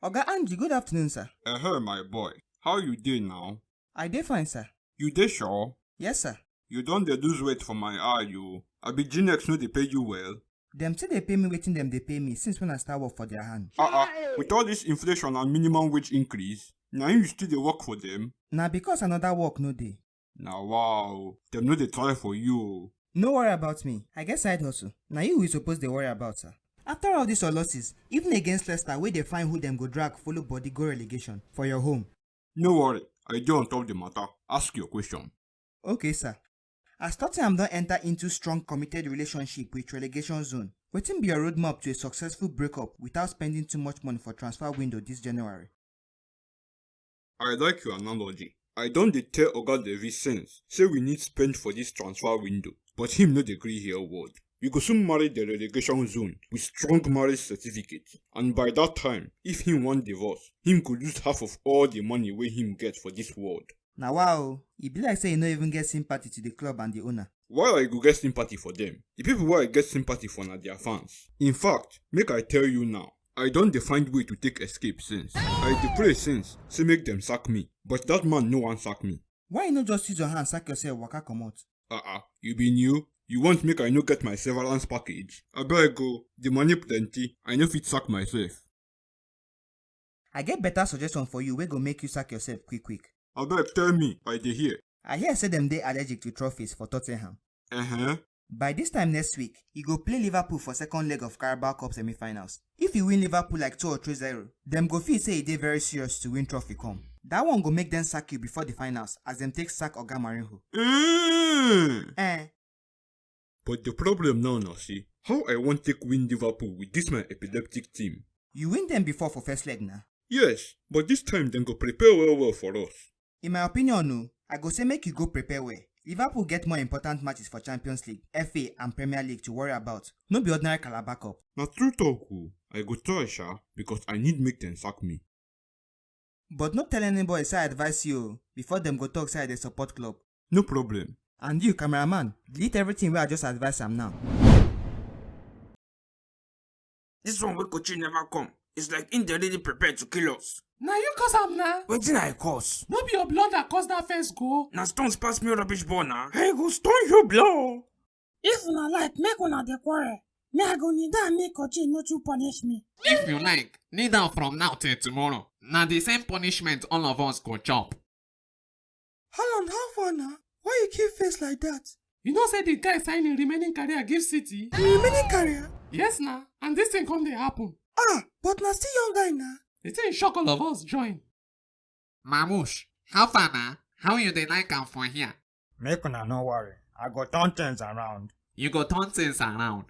Oga Angie, good afternoon, sir. My boy. How you doing now? I dey fine, sir. You dey sure? Yes, sir. You don dey lose weight for my eye, you. Abi Ginex no dey pay you well? Dem still dey pay me wetin dem dey pay me since when I start work for their hand. With all this inflation and minimum wage increase, na you still dey work for them? Na because another work no dey. Na wow, dem no dey try for you. No worry about me. I get side hustle. Na you we suppose dey worry about, sir. After all these losses, even against Leicester wey dey find who dem go drag follow body go relegation for your home. No worry, I dey on top the matter. Ask your question. Okay, sir. As Tottenham don enter into strong committed relationship with relegation zone, wetin be your roadmap to a successful breakup without spending too much money for transfer window this January? I like your analogy. I don dey tell Oga Davis since, say we need spend for this transfer window, but him no dey gree hear word. We go soon marry the relegation zone with strong marriage certificate, and by that time, if him wan divorce, him go lose half of all the money wey him get for this world. Na wow, e be like say you no even get sympathy to the club and the owner. Why I go get sympathy for them? The people wey I get sympathy for na their fans. In fact, make I tell you now, I don dey find way to take escape since. I dey pray since, say make them sack me, but that man no wan sack me. Why you no just use your hand sack yourself waka comot? You be new? You want make I no get my severance package? Abeg o, the money plenty, I no fit sack myself. I get better suggestion for you wey go make you sack yourself quick. Abeg tell me, I dey hear. I hear say dem dey allergic to trophies for Tottenham. By this time next week, he go play Liverpool for second leg of Carabao Cup semi-finals. If he win Liverpool like 2 or 3-0, dem go feel say he dey very serious to win trophy come. That one go make them sack you before the finals as dem take sack Oga Marinho. But the problem now na see, how I wan take win Liverpool with this my epileptic team? You win them before for first leg na? Yes, but this time dem go prepare well for us. In my opinion no, I go say make you go prepare well. Liverpool get more important matches for Champions League, FA and Premier League to worry about. No be ordinary Carabao Cup. Na true talk o, I go try sha, because I need make them sack me. But no tell anybody say I advise you before them go talk say I dey support club. No problem. And you, cameraman, delete everything where I just advise am now. This one wey Kochi never come. It's like him dey really prepared to kill us. Na you cause am na? Wetin I cause? No be your blood that cause that first goal. Na stones pass me rubbish ball na. I go stone you blow. If una like, make una dey quarrel. Me I go kneel down make Kochi no too punish me. If you like, kneel down from now till tomorrow. Na the same punishment all of us go chop. Haaland, how far na? Why you keep face like that? You know say the guy sign him remaining career give City? The remaining career? Yes na, and this thing come dey happen. But na still young guy na. The thing shock all of us join. Mamush, how far na? How you dey like am for here? Make una no worry, I go turn things around. You go turn things around.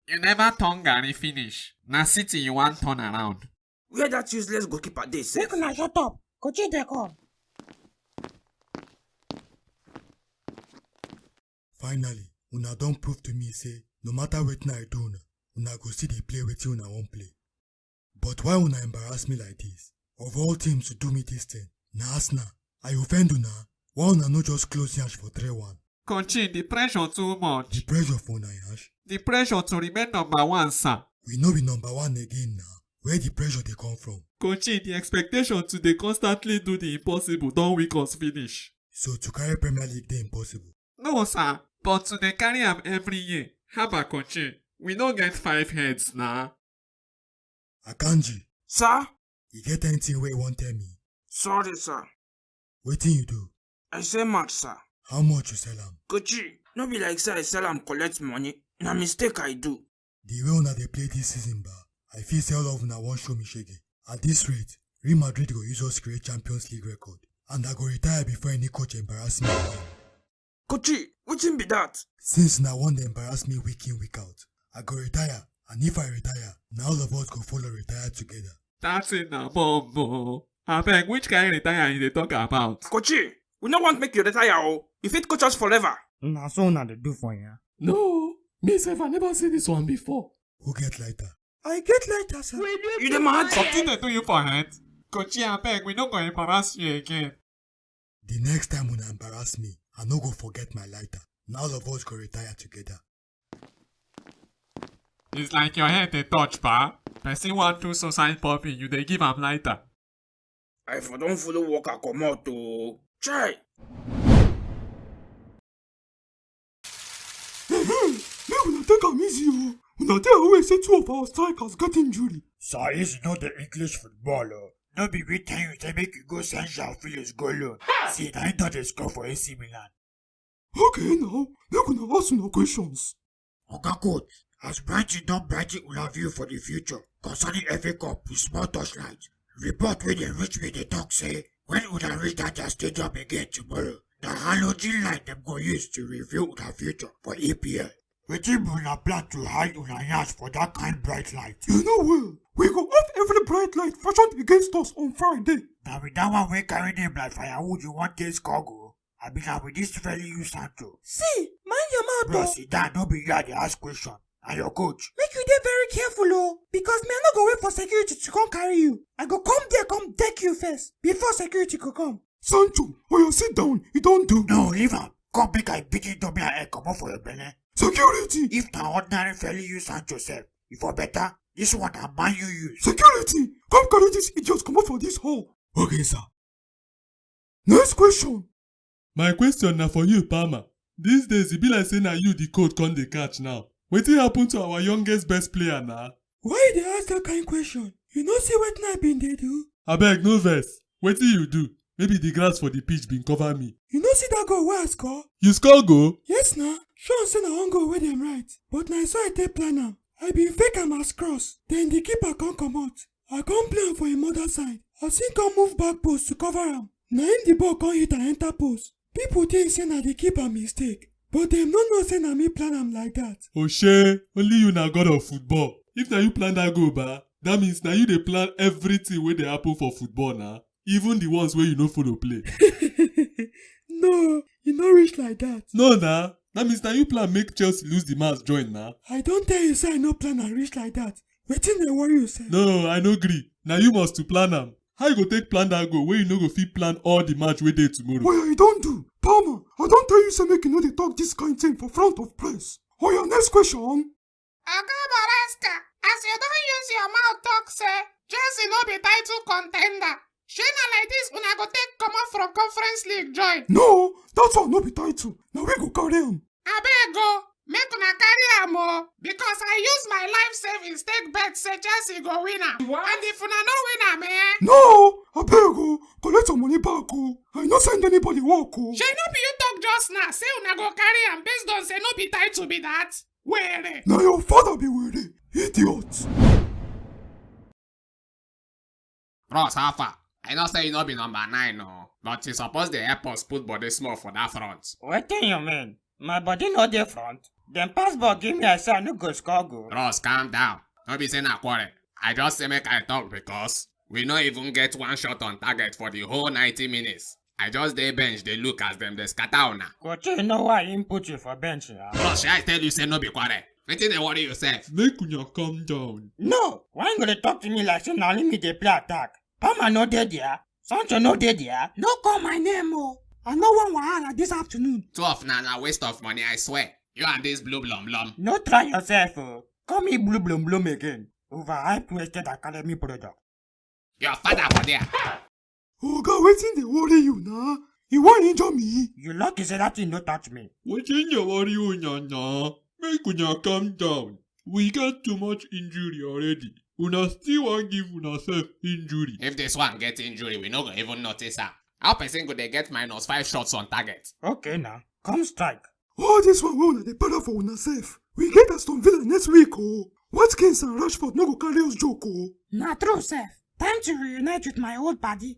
You never turn Gary finish. Na City you want turn around. Where that useless goalkeeper dey sef? Make una shut up. Kochi dey come. Finally, una don prove to me say no matter wetin I do una go still dey play wetin una wan play. But why una embarrass me like this? Of all teams to do me this thing, na Arsenal. I offend una. Why una no just close yansh for 3-1? Kochi, the pressure too much. The pressure for una yansh? The pressure to remain number 1, sir. We no be number 1 again now. Where the pressure dey come from? Kochi, the expectation to dey constantly do the impossible don weak us finish. So to carry Premier League dey impossible? No, sir. But to dey carry am every year. Haba Kochi, we no get 5 heads na. Akanji. Sir? You get anything wey you wan tell me? Sorry, sir. Wetin you do? I sell match, sir. How much you sell am? Kochi, no be like say I sell am collect money. Na mistake I do. The way una dey play this season ba, I feel say all of una wan show me shege. At this rate, Real Madrid go use us create Champions League record, and I go retire before any coach embarrass me again. Kochi, wetin be that? Since na one dey embarrass me week in week out, I go retire, and if I retire, na all of us go follow retire together. That's it na bombo. Abeg, which kind retire you dey talk about? Kochi, we no want make you retire o. You fit coach us forever. Na so una dey do for here. No, me sef I never see this one before. Who get lighter? I get lighter, sir. You dey mad? Something dey do you for head? Kochi, abeg, we no go embarrass you again. The next time una embarrass me, I no go forget my lighter. Now all of us go retire together. It's like your head dey touch, pa. Person want do suicide popping, you dey give am lighter. I for don't follow Walker come out to try. Make una take am easy o. Una dey always say two of our strikers get injury. Sir, this is not the English football. No be we tell you to make you go send João Felix go loan. See, I not dey score for AC Milan. Okay now, make una ask una questions. Oga coach, as Brighton don brighten una view for the future concerning FA Cup with small touchlight. Report wey dey reach me dey talk say when una reach that their stadium again tomorrow, na halogen light dem go use to review una future for EPL. Wetin be una plan to hide una yansh for that kind bright light? You know well, we go off every bright light fashioned against us on Friday. Na with that one wey carry name like firewood you want take cargo? I be na with this fairly you Sancho. See, mind your mouth, Bro, oh. sit down, no be you dey ask question. And your coach. Make you dey very careful, oh. Because me, I no go wait for security to come carry you. I go come there, come deck you first, before security go come. Sancho, oya sit down, e don do. No, leave am. Come make I beat you dummy and head comot for your belle. Security! If na ordinary fairly you Sancho sef, e for better. This one na man you use. Security! Come carry this idiot comot for this hall. Okay, sir. Next question. My question na for you, Palmer. These days, e be like say na you the code come dey catch now. Wetin happen to our youngest best player na? Why you dey ask that kind question? You know see wetin I been dey do? Abeg, no vex. Wetin you do? Maybe the grass for the pitch been cover me. You know see that goal wey I score? You score goal? Yes na. Sure say na one goal wey dem write. But na so I take plan am. I been fake am as cross. Then the keeper come comot. I come play am for him other side. As him come move back post to cover am. Na him the ball come hit and enter post. People think say na the keeper mistake. But dem no know say na me plan am like that. Oshe, only you na god of football. If na you plan that goal ba, that means na you dey plan everything wey dey happen for football na. Even the ones wey you no follow play. No, you no reach like that. No na, that means na you plan make Chelsea lose the match join na. I don tell you say I no plan am reach like that. Wetin dey worry you sef? No, I no gree. Na you must to plan am. How you go take plan that goal wey you no go fit plan all the match wey dey tomorrow? Oya, you don do. Palmer, I don tell you say make you no dey talk this kind thing for front of press. Oya, next question. Oga Barasta, as you don use your mouth talk say Chelsea no be title contender, shey na like this una go take comot from conference league join? No, that one no be title. Na we go carry am. Abeg o, make una carry am o, because I use my life savings take bet say Chelsea go win am. And if una no win am, No, abeg o, collect your money back o. I no send anybody work o. shey no be you talk just now say una go carry am based on say no be title be that? Were? Na your father be were, idiot. Ross, how far? I know say you no be number 9 no, but you suppose dey help us put body small for that front. Wetin you mean? My body no dey front. Dem pass ball give me I say I no go score goal. Ross, calm down. No be say na quarrel. I just say make I talk because we no even get one shot on target for the whole 90 minutes. I just dey bench dey look as dem dey scatter una. Coach, you know why him put you for bench na? Ross, shey I tell you say no be quarrel? Wetin dey worry yourself? Make una calm down. No! Why you go dey talk to me like say na only me dey play attack? Palmer no dey there. Sancho no dey there. No call my name o. I no wan wahala this afternoon. 12 na waste of money, I swear. You and this blue blum blum. No try yourself o. Call me blue blum blum again. Overhyped wasted academy product. Your father for there. Oga, wetin dey worry you na? You wan injure me? You lucky say that thing no touch me. Wetin dey worry una na? Make una calm down. We get too much injury already. Una still wan give una self injury. If this one get injury, we no go even notice am. How person go dey get -5 shots on target? Okay now, come strike. All this one wey una dey para for una sef. We get Aston Villa next week o. Watkins and Rashford no go carry us joke o. Na true sef. Time to reunite with my old buddy.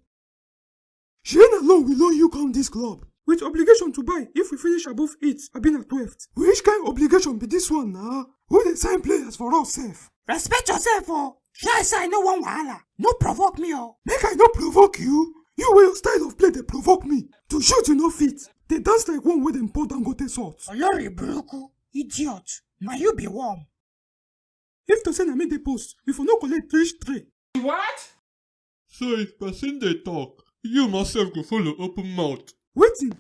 Shey na loan we loan you come this club. With obligation to buy if we finish above 8th, abi na 12th. Which kind obligation be this one na? Who dey sign players for us sef? Respect yourself o. Shey I say I no wan wahala. No provoke me o. Make I no provoke you. You wey your style of play dey provoke me. To shoot you no fit. Dey dance like one wey dem pour Dangote salt. Olori buruku, idiot. Na you be worm. If to say na me dey post, we for no collect reach 3. What? So if person dey talk, you myself go follow open mouth. Wetin?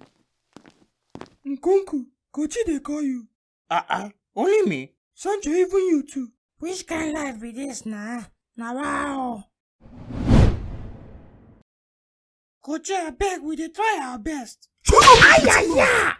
Nkunku, Kochi dey call you. Only me? Sancho, even you too. Which kind life be this na? Na wow. Coach, I beg, we dey try our best. Ayaya!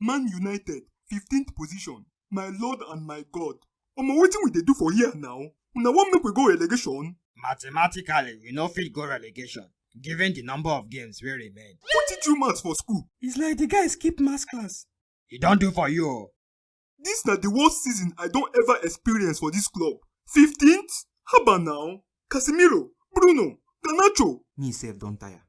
Man United, 15th position. My lord and my god. Omo, wetin we dey do for here now? Una wan make we go relegation? Mathematically, we no fit go relegation, given the number of games wey remain. Who teach you maths for school? It's like the guy skipped maths class. E don do for you o. This na the worst season I don ever experience for this club. 15th? Haba now. Casemiro, Bruno, Garnacho. Me sef don tire.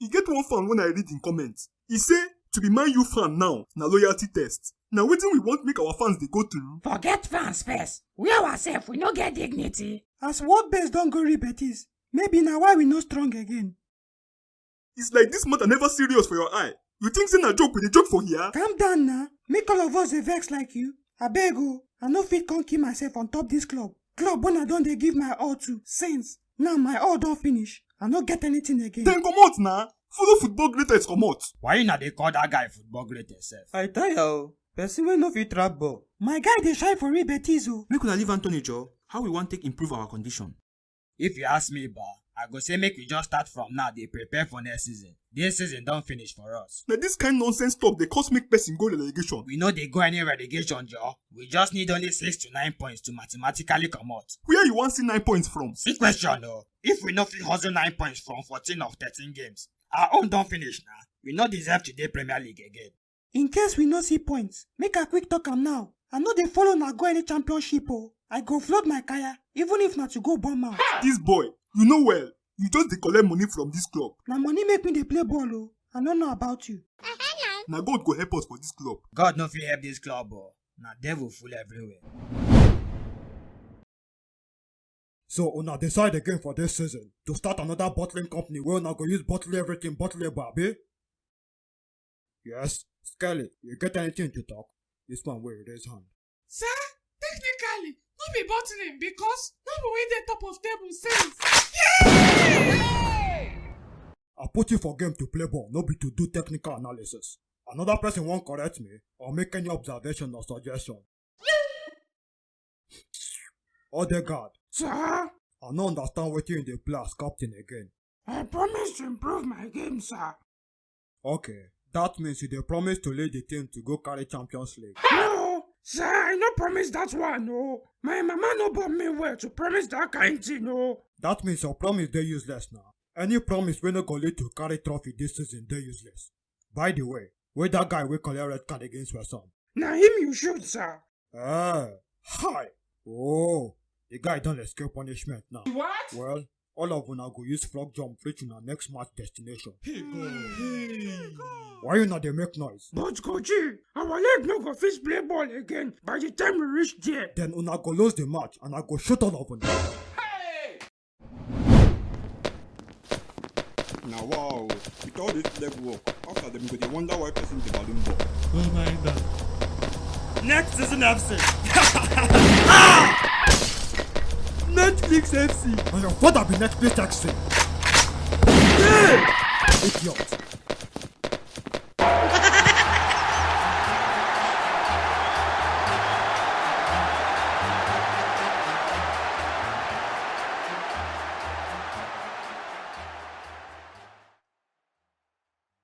E get one fan when I read in comments. He say, to be Man U fan now, na loyalty test. Na wetin we want make our fans dey go through. Forget fans first. We ourselves, we no get dignity. As work base don go read Betis, maybe na why we no strong again. It's like this matter never serious for your eye. You think say na joke we dey joke for here? Calm down na. Make all of us dey vex like you. Abeg o, I no fit come kill myself on top this club. Club when I don dey give my all to since. Now my all don finish. I no get anything again. Then comot na. Follow football greatest comot. Why you na dey call that guy football greatest sef? I tire o. Person wey no fit trap ball. My guy dey shine for real Betis o. Make una leave Anthony Joe. How we wan take improve our condition? If you ask me, I go say make we just start from now dey prepare for next season. This season don finish for us. Na this kind nonsense talk dey cause make person go relegation. We no dey go any relegation, Joe. We just need only 6 to 9 points to mathematically comot. Where you wan see 9 points from? See question o. If we no fit hustle 9 points from 14 of 13 games, our own don finish na. We no deserve to dey Premier League again. In case we no see points, make I quick talk am now. I no dey follow na go any championship o. I go flood my kaya, even if na to go Bournemouth. This boy, you know well. You just dey collect money from this club. Na money make me dey play ball o. I no know about you. Na God go help us for this club. God no fit help this club o. Na devil full everywhere. So una decide again for this season to start another bottling company where una go use bottle everything bottleable, abi? Yes, Skelly, you get anything to talk? This one will raise hand. Sir, technically, no be bottling because no be wey dey top of table since. I put you for game to play ball, no be to do technical analysis. Another person won't correct me or make any observation or suggestion. Odegaard, Sir, I no understand what you in the play as captain again. I promise to improve my game, sir. Okay, that means you dey promise to lead the team to go carry Champions League. No, sir, I no promise that one, no. My mama no born me well to promise that kind thing, no. That means your promise dey useless now. Any promise wey no go lead to carry trophy this season dey useless. By the way, where that guy wey collect red card against West Ham? Na him you shoot, sir. Hi. Oh, the guy don't escape punishment now. What? Well, all of una go use frog jump reach una next match destination. Why you not dey make noise? But Koji, our leg no go fit play ball again by the time we reach there. Then una go lose the match and I go shoot all of una. Now wow, with all this leg work, after them go dey wonder why person dey balloon ball. Oh my god. Next season FC. Netflix FC. And your father be Netflix FC. Idiot.